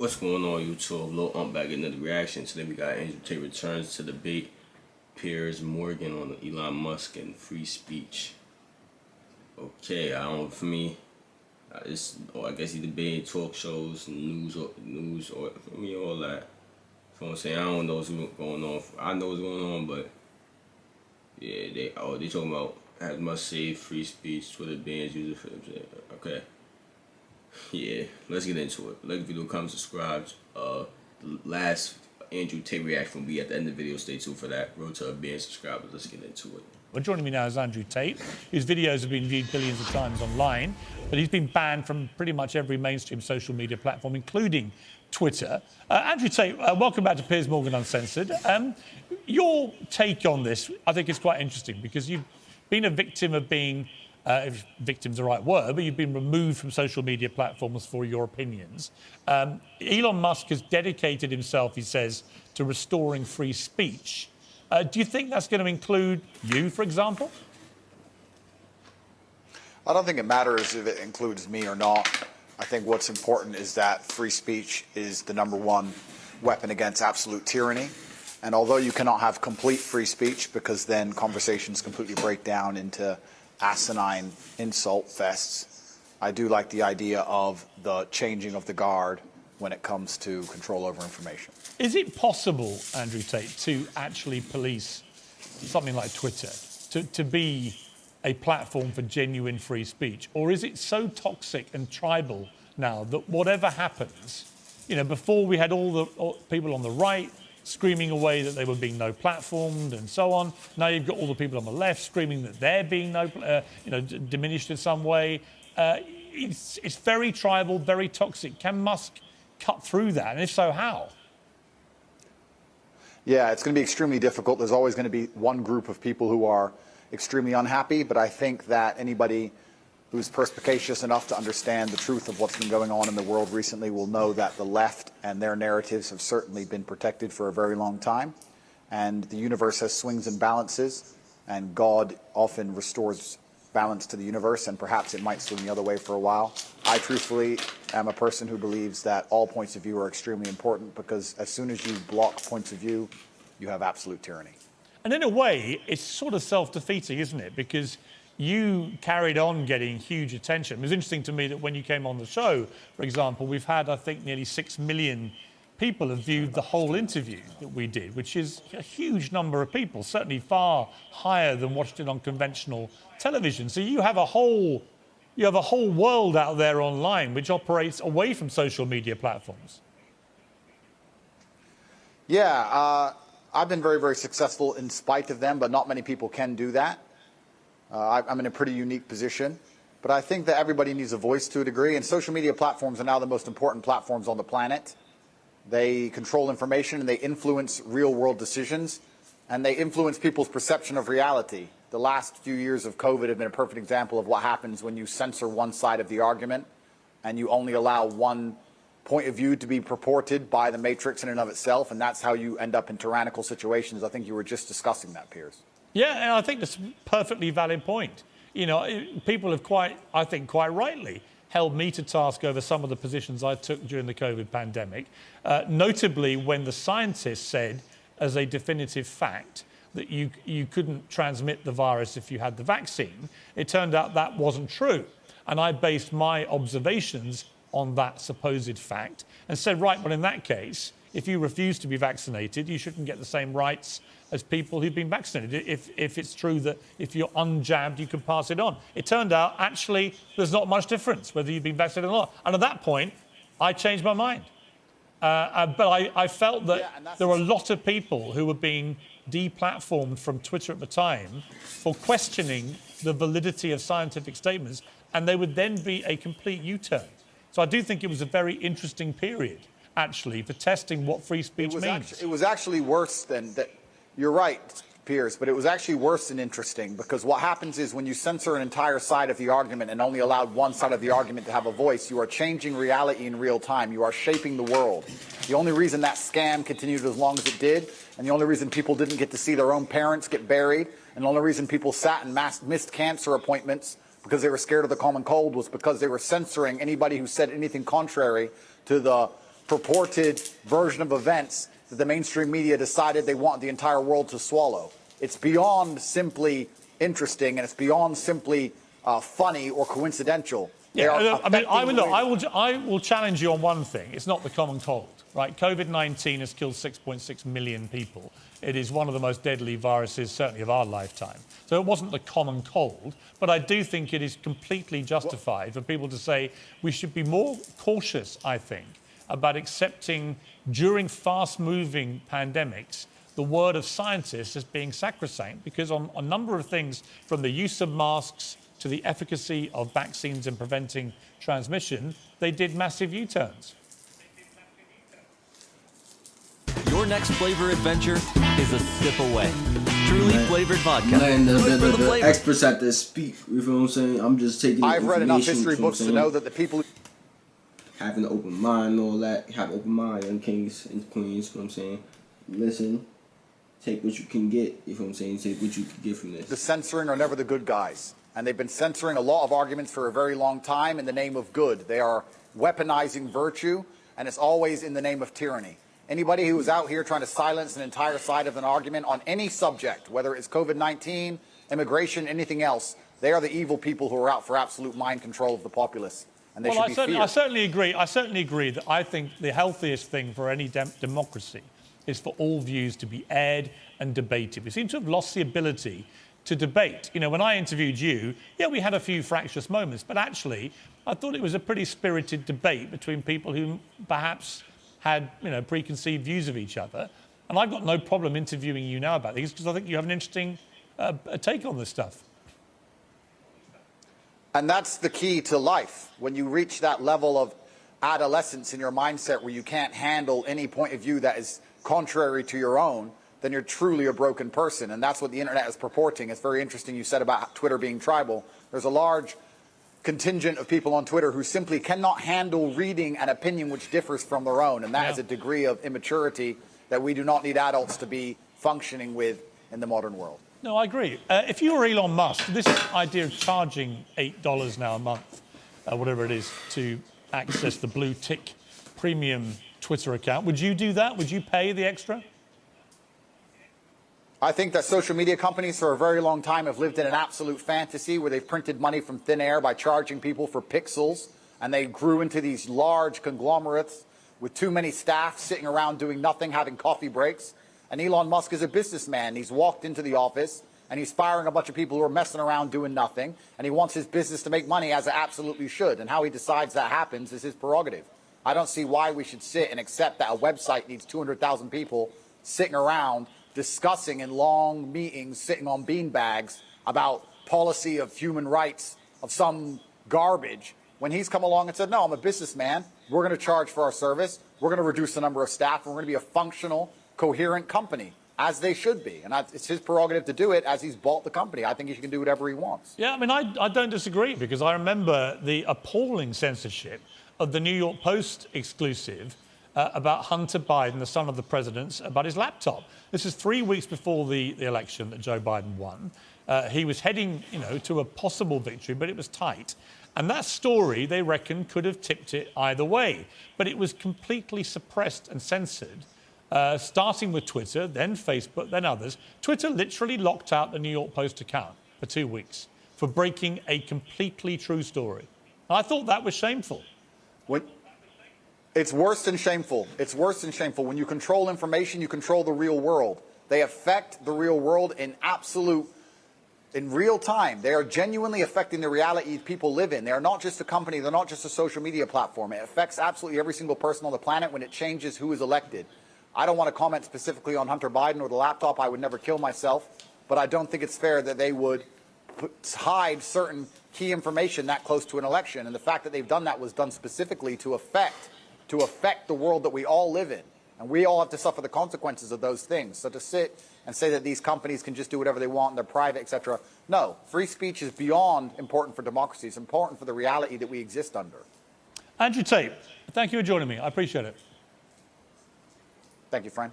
What's going on, YouTube? Lil Ump back getting another reaction. Today we got Andrew Tate returns to debate Piers Morgan on Elon Musk and free speech. Okay, for me, I guess he debated talk shows, news, or for me, all that. So I'm saying I don't know what's going on. I know what's going on, but yeah, they talking about has must save free speech, Twitter bans user for them. Okay. Yeah, let's get into it. Like, video, comment, subscribe. The last Andrew Tate reaction will be at the end of the video. Stay tuned for that. Road to a billion subscribers. Let's get into it. Well, joining me now is Andrew Tate, whose videos have been viewed billions of times online, but he's been banned from pretty much every mainstream social media platform, including Twitter. Andrew Tate, welcome back to Piers Morgan Uncensored. Your take on this, I think, is quite interesting because you've been a victim of being if victim's the right word, but you've been removed from social media platforms for your opinions. Elon Musk has dedicated himself, he says, to restoring free speech. Do you think that's going to include you, for example? I don't think it matters if it includes me or not. I think what's important is that free speech is the #1 weapon against absolute tyranny. And although you cannot have complete free speech because then conversations completely break down into asinine insult fests, I do like the idea of the changing of the guard when it comes to control over information. Is it possible, Andrew Tate, to actually police something like Twitter, to be a platform for genuine free speech? Or is it so toxic and tribal now that whatever happens, you know, before we had all the people on the right screaming away that they were being no platformed and so on. Now you've got all the people on the left screaming that they're being diminished in some way. It's very tribal, very toxic. Can Musk cut through that? And if so, how? Yeah, it's going to be extremely difficult. There's always going to be one group of people who are extremely unhappy, but I think that anybody who's perspicacious enough to understand the truth of what's been going on in the world recently will know that the left and their narratives have certainly been protected for a very long time. And the universe has swings and balances, and God often restores balance to the universe, and perhaps it might swing the other way for a while. I truthfully am a person who believes that all points of view are extremely important, because as soon as you block points of view, you have absolute tyranny. And in a way, it's sort of self-defeating, isn't it? Because you carried on getting huge attention. It was interesting to me that when you came on the show, for example, we've had, I think, nearly 6 million people have viewed the whole interview that we did, which is a huge number of people, certainly far higher than watched it on conventional television. So you have a whole world out there online which operates away from social media platforms. Yeah, I've been very, very successful in spite of them, but not many people can do that. I'm in a pretty unique position, but I think that everybody needs a voice to a degree, and social media platforms are now the most important platforms on the planet. They control information, and they influence real-world decisions, and they influence people's perception of reality. The last few years of COVID have been a perfect example of what happens when you censor one side of the argument and you only allow one point of view to be purported by the matrix in and of itself, and that's how you end up in tyrannical situations. I think you were just discussing that, Piers. Yeah, and I think that's a perfectly valid point. You know, people have quite rightly held me to task over some of the positions I took during the COVID pandemic, notably when the scientists said as a definitive fact that you couldn't transmit the virus if you had the vaccine. It turned out that wasn't true. And I based my observations on that supposed fact and said, right, well, in that case, if you refuse to be vaccinated, you shouldn't get the same rights as people who've been vaccinated. If it's true that if you're unjabbed, you can pass it on. It turned out, actually, there's not much difference whether you've been vaccinated or not. And at that point, I changed my mind. But I felt that there were a lot of people who were being deplatformed from Twitter at the time for questioning the validity of scientific statements, and they would then be a complete U-turn. So I do think it was a very interesting period, actually, for testing what free speech means. It was actually worse than that. You're right, Piers, but it was actually worse than interesting, because what happens is when you censor an entire side of the argument and only allow one side of the argument to have a voice, you are changing reality in real time. You are shaping the world. The only reason that scam continued as long as it did, and the only reason people didn't get to see their own parents get buried, and the only reason people sat and missed cancer appointments because they were scared of the common cold, was because they were censoring anybody who said anything contrary to the purported version of events that the mainstream media decided they want the entire world to swallow. It's beyond simply interesting, and it's beyond simply funny or coincidental. Yeah, I will challenge you on one thing. It's not the common cold, right? COVID-19 has killed 6.6 million people. It is one of the most deadly viruses, certainly of our lifetime. So it wasn't the common cold, but I do think it is completely justified for people to say we should be more cautious, I think, about accepting during fast-moving pandemics the word of scientists as being sacrosanct, because on a number of things, from the use of masks to the efficacy of vaccines in preventing transmission, they did massive U-turns. Your next flavor adventure is a sip away. Truly flavored vodka. Letting the experts have to speak. You feel what I'm saying? I'm just taking. I've read enough history books to know that the people having an open mind and all that, have an open mind, young kings and queens. You know what I'm saying? Listen, take what you can get. You feel what I'm saying? Take what you can get from this. The censoring are never the good guys, and they've been censoring a lot of arguments for a very long time in the name of good. They are weaponizing virtue, and it's always in the name of tyranny. Anybody who is out here trying to silence an entire side of an argument on any subject, whether it's COVID-19, immigration, anything else, they are the evil people who are out for absolute mind control of the populace. And they should be feared. I certainly agree. I certainly agree that I think the healthiest thing for any democracy is for all views to be aired and debated. We seem to have lost the ability to debate. You know, when I interviewed you, yeah, we had a few fractious moments, but actually, I thought it was a pretty spirited debate between people who perhaps had, you know, preconceived views of each other. And I've got no problem interviewing you now about these because I think you have an interesting take on this stuff. And that's the key to life. When you reach that level of adolescence in your mindset where you can't handle any point of view that is contrary to your own, then you're truly a broken person. And that's what the internet is purporting. It's very interesting you said about Twitter being tribal. There's a large contingent of people on Twitter who simply cannot handle reading an opinion which differs from their own. And that is a degree of immaturity that we do not need adults to be functioning with in the modern world. No, I agree. If you were Elon Musk, this idea of charging $8 now a month, whatever it is, to access the blue tick premium Twitter account, would you do that? Would you pay the extra? I think that social media companies for a very long time have lived in an absolute fantasy where they've printed money from thin air by charging people for pixels, and they grew into these large conglomerates with too many staff sitting around doing nothing, having coffee breaks. And Elon Musk is a businessman. He's walked into the office and he's firing a bunch of people who are messing around doing nothing, and he wants his business to make money, as it absolutely should. And how he decides that happens is his prerogative. I don't see why we should sit and accept that a website needs 200,000 people sitting around discussing in long meetings, sitting on beanbags about policy of human rights of some garbage, when he's come along and said, no, I'm a businessman, we're going to charge for our service, we're going to reduce the number of staff, and we're going to be a functional, coherent company, as they should be. And it's his prerogative to do it, as he's bought the company. I think he can do whatever he wants. Yeah, I mean, I don't disagree, because I remember the appalling censorship of the New York Post exclusive about Hunter Biden, the son of the president, about his laptop. This is 3 weeks before the election that Joe Biden won. He was heading, to a possible victory, but it was tight. And that story, they reckon, could have tipped it either way. But it was completely suppressed and censored, starting with Twitter, then Facebook, then others. Twitter literally locked out the New York Post account for 2 weeks for breaking a completely true story. And I thought that was shameful. It's worse than shameful. It's worse than shameful. When you control information, you control the real world. They affect the real world in real time. They are genuinely affecting the reality people live in. They are not just a company. They're not just a social media platform. It affects absolutely every single person on the planet when it changes who is elected. I don't want to comment specifically on Hunter Biden or the laptop. I would never kill myself. But I don't think it's fair that they would hide certain key information that close to an election. And the fact that they've done that was done specifically to affect the world that we all live in. And we all have to suffer the consequences of those things. So to sit and say that these companies can just do whatever they want and they're private, etc. No, free speech is beyond important for democracy. It's important for the reality that we exist under. Andrew Tate, thank you for joining me. I appreciate it. Thank you, friend.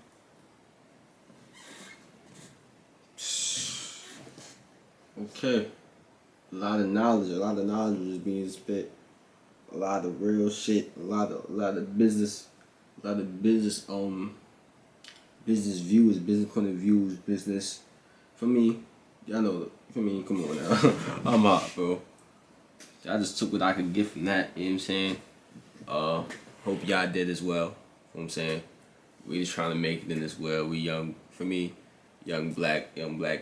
Okay. A lot of knowledge is being spit. A lot of real shit, a lot of business a lot of business views, business point of views, business. For me, y'all know. For me, come on now, I'm out, bro. I just took what I could get from that. You know what I'm saying? Hope y'all did as well. You know what I'm saying? We just trying to make it in this world. We young, for me, young black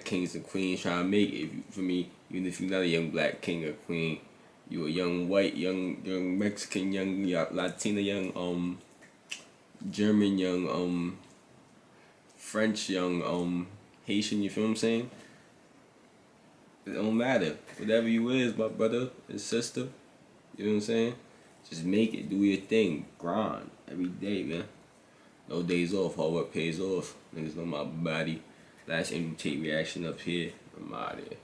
kings and queens trying to make it. For me, even if you're not a young black king or queen, you a young white, young Mexican, young Latina, young German, young French, young Haitian. You feel what I'm saying? It don't matter. Whatever you is, my brother and sister. You know what I'm saying? Just make it. Do your thing. Grind every day, man. No days off. Hard work pays off. Niggas know my body. Last Tate reaction up here. I'm out of here.